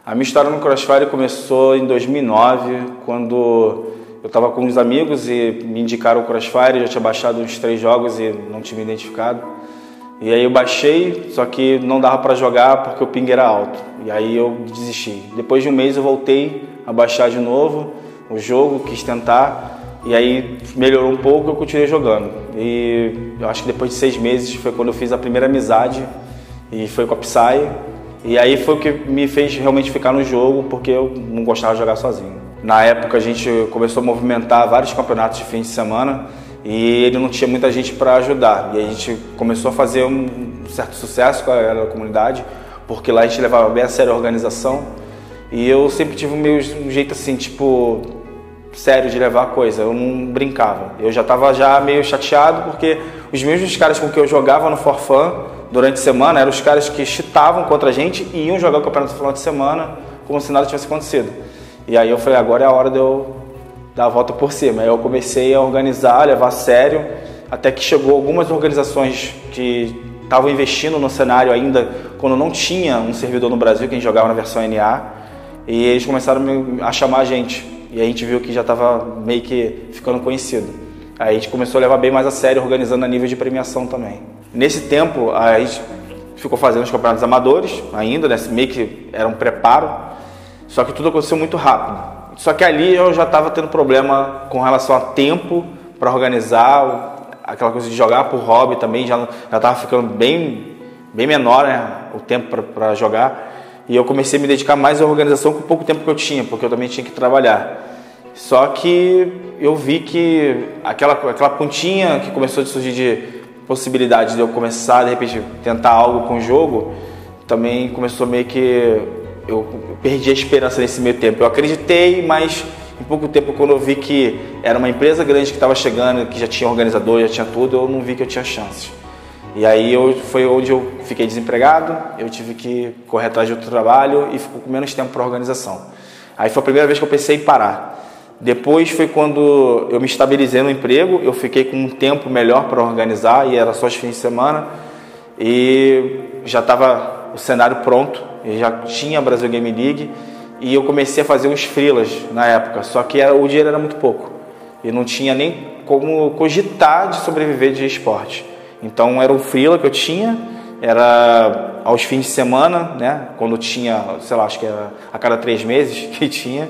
A minha história no Crossfire começou em 2009, quando eu estava com uns amigos e me indicaram o Crossfire. Eu já tinha baixado uns 3 jogos e não tinha me identificado. E aí eu baixei, só que não dava para jogar porque o ping era alto. E aí eu desisti. Depois de um mês eu voltei a baixar de novo o jogo, quis tentar. E aí melhorou um pouco e eu continuei jogando. E eu acho que depois de 6 meses foi quando eu fiz a primeira amizade. E foi com a Psy. E aí foi o que me fez realmente ficar no jogo, porque eu não gostava de jogar sozinho. Na época a gente começou a movimentar vários campeonatos de fim de semana e ele não tinha muita gente para ajudar. E a gente começou a fazer um certo sucesso com a comunidade, porque lá a gente levava bem a sério a organização. E eu sempre tive um jeito assim, tipo, sério de levar a coisa, eu não brincava. Eu já estava meio chateado porque os mesmos caras com que eu jogava no For Fun durante a semana eram os caras que cheatavam contra a gente e iam jogar o campeonato no final de semana como se nada tivesse acontecido. E aí eu falei, agora é a hora de eu dar a volta por cima. Aí eu comecei a organizar, a levar a sério, até que chegou algumas organizações que estavam investindo no cenário ainda quando não tinha um servidor no Brasil, que a gente jogava na versão NA, e eles começaram a chamar a gente. E a gente viu que já estava meio que ficando conhecido. Aí a gente começou a levar bem mais a sério, organizando a nível de premiação também. Nesse tempo, a gente ficou fazendo os campeonatos amadores ainda, né? Meio que era um preparo, só que tudo aconteceu muito rápido. Só que ali eu já estava tendo problema com relação a tempo para organizar, aquela coisa de jogar por hobby também, já estava ficando bem menor, né? O tempo para jogar. E eu comecei a me dedicar mais à organização com o pouco tempo que eu tinha, porque eu também tinha que trabalhar. Só que eu vi que aquela pontinha que começou a surgir de possibilidade de eu começar, de repente, tentar algo com o jogo, também começou meio que... Eu perdi a esperança nesse meio tempo. Eu acreditei, mas em pouco tempo, quando eu vi que era uma empresa grande que estava chegando, que já tinha organizador, já tinha tudo, eu não vi que eu tinha chances. E aí foi onde eu fiquei desempregado, eu tive que correr atrás de outro trabalho e ficou com menos tempo para a organização. Aí foi a primeira vez que eu pensei em parar. Depois foi quando eu me estabilizei no emprego, eu fiquei com um tempo melhor para organizar e era só os fins de semana. E já estava o cenário pronto, e já tinha a Brasil Game League e eu comecei a fazer uns freelas na época, só que o dinheiro era muito pouco e não tinha nem como cogitar de sobreviver de esporte. Então era um freela que eu tinha, era aos fins de semana, né? Quando tinha, sei lá, acho que era a cada 3 meses que tinha,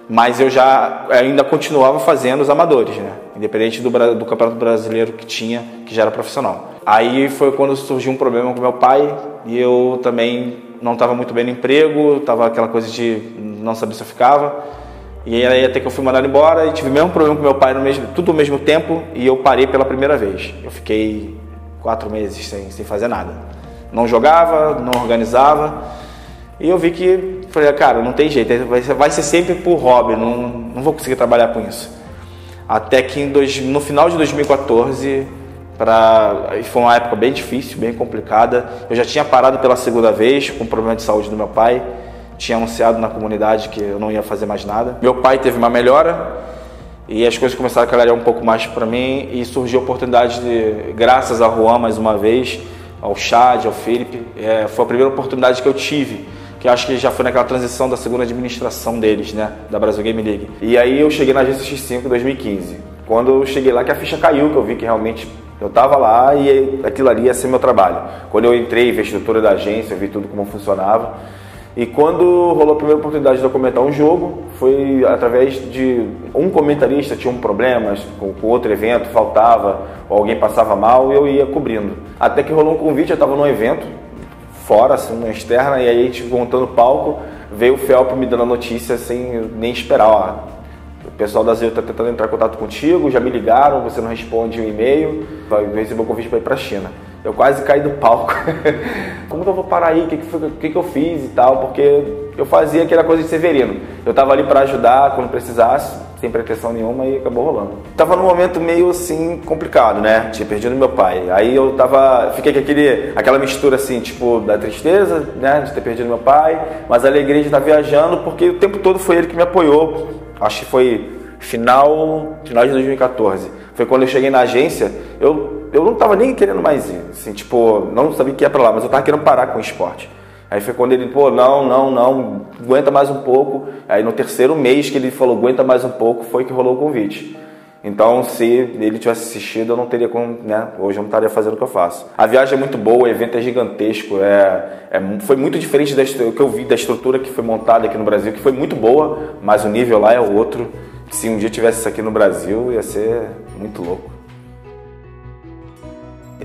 mas eu já ainda continuava fazendo os amadores, né? Independente do Campeonato Brasileiro que tinha, que já era profissional. Aí foi quando surgiu um problema com meu pai e eu também não estava muito bem no emprego, estava aquela coisa de não saber se eu ficava. E aí até que eu fui mandado embora e tive o mesmo problema com meu pai, tudo ao mesmo tempo, e eu parei pela primeira vez. Eu fiquei 4 meses sem fazer nada. Não jogava, não organizava. E eu vi que, falei, cara, não tem jeito, vai ser sempre por hobby, não vou conseguir trabalhar com isso. Até que no final de 2014, foi uma época bem difícil, bem complicada. Eu já tinha parado pela segunda vez com problema de saúde do meu pai. Tinha anunciado na comunidade que eu não ia fazer mais nada. Meu pai teve uma melhora e as coisas começaram a clarear um pouco mais para mim e surgiu a oportunidade graças ao Juan mais uma vez, ao Chad, ao Felipe, foi a primeira oportunidade que eu tive, que eu acho que já foi naquela transição da segunda administração deles, né, da Brasil Game League. E aí eu cheguei na agência X5 em 2015. Quando eu cheguei lá que a ficha caiu, que eu vi que realmente eu estava lá e aquilo ali ia ser meu trabalho. Quando eu entrei, vi a estrutura da agência, eu vi tudo como funcionava. E quando rolou a primeira oportunidade de eu comentar um jogo, foi através de um comentarista tinha um problema com outro evento, faltava, ou alguém passava mal, e eu ia cobrindo. Até que rolou um convite, eu estava num evento, fora, assim, uma externa, e aí a gente montando o palco, veio o Felp me dando a notícia sem nem esperar. Ó, o pessoal da Zio está tentando entrar em contato contigo, já me ligaram, você não responde o e-mail, vai receber o convite para ir para a China. Eu quase caí do palco. Como que eu vou parar aí? O que eu fiz e tal? Porque eu fazia aquela coisa de Severino. Eu tava ali para ajudar quando precisasse, sem pretensão nenhuma, e acabou rolando. Tava num momento meio assim complicado, né? Tinha perdido meu pai. Aí eu fiquei com aquela mistura assim, tipo, da tristeza, né? De ter perdido meu pai, mas a alegria de estar viajando, porque o tempo todo foi ele que me apoiou. Acho que foi final de 2014. Foi quando eu cheguei na agência, eu não estava nem querendo mais ir, assim, tipo, não sabia que ia para lá, mas eu estava querendo parar com o esporte. Aí foi quando ele, pô, não, aguenta mais um pouco. Aí no terceiro mês que ele falou, aguenta mais um pouco, foi que rolou o convite. Então, se ele tivesse assistido, eu não teria como, né? Hoje eu não estaria fazendo o que eu faço. A viagem é muito boa, o evento é gigantesco, foi muito diferente do que eu vi da estrutura que foi montada aqui no Brasil, que foi muito boa, mas o nível lá é outro. Se um dia tivesse isso aqui no Brasil, ia ser muito louco.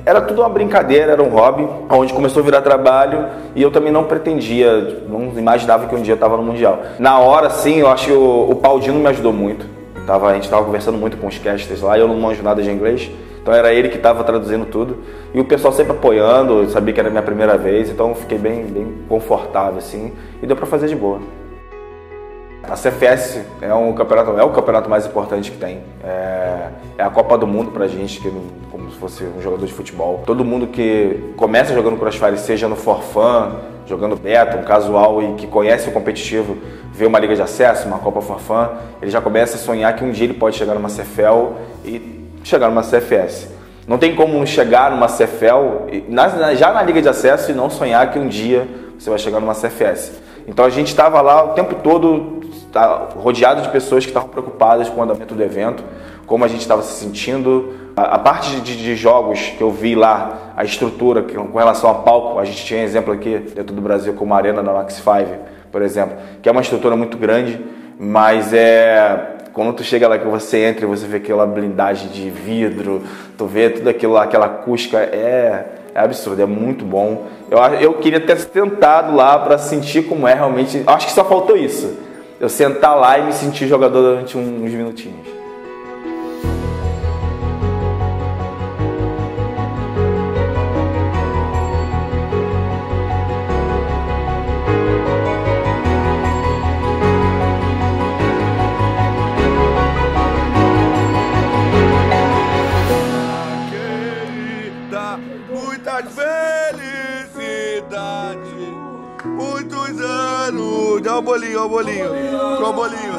Era tudo uma brincadeira, era um hobby, onde começou a virar trabalho e eu também não pretendia, não imaginava que um dia eu estava no Mundial. Na hora, sim, eu acho que o Paudino me ajudou muito. A gente estava conversando muito com os casters lá, eu não manjo nada de inglês, então era ele que estava traduzindo tudo. E o pessoal sempre apoiando, eu sabia que era a minha primeira vez, então eu fiquei bem confortável assim, e deu para fazer de boa. A CFS é o campeonato mais importante que tem. É a Copa do Mundo pra gente, como se fosse um jogador de futebol. Todo mundo que começa jogando Crossfire, seja no for fun, jogando beta, um casual e que conhece o competitivo, vê uma liga de acesso, uma Copa for fun, ele já começa a sonhar que um dia ele pode chegar numa CFL e chegar numa CFS. Não tem como chegar numa CFL, já na liga de acesso, e não sonhar que um dia você vai chegar numa CFS. Então a gente estava lá o tempo todo rodeado de pessoas que estavam preocupadas com o andamento do evento, como a gente estava se sentindo. A parte de jogos que eu vi lá, a estrutura com relação a palco, a gente tinha exemplo aqui dentro do Brasil como a Arena da Max 5, por exemplo, que é uma estrutura muito grande, mas quando tu chega lá que você entra e você vê aquela blindagem de vidro, tu vê tudo aquilo lá, aquela acústica, é absurdo, é muito bom. Eu queria ter tentado lá para sentir como é realmente, acho que só faltou isso. Eu sentar lá e me sentir jogador durante uns minutinhos. Muitas felicidades, muitos anos. Olha o bolinho, olha o bolinho. Olha o bolinho.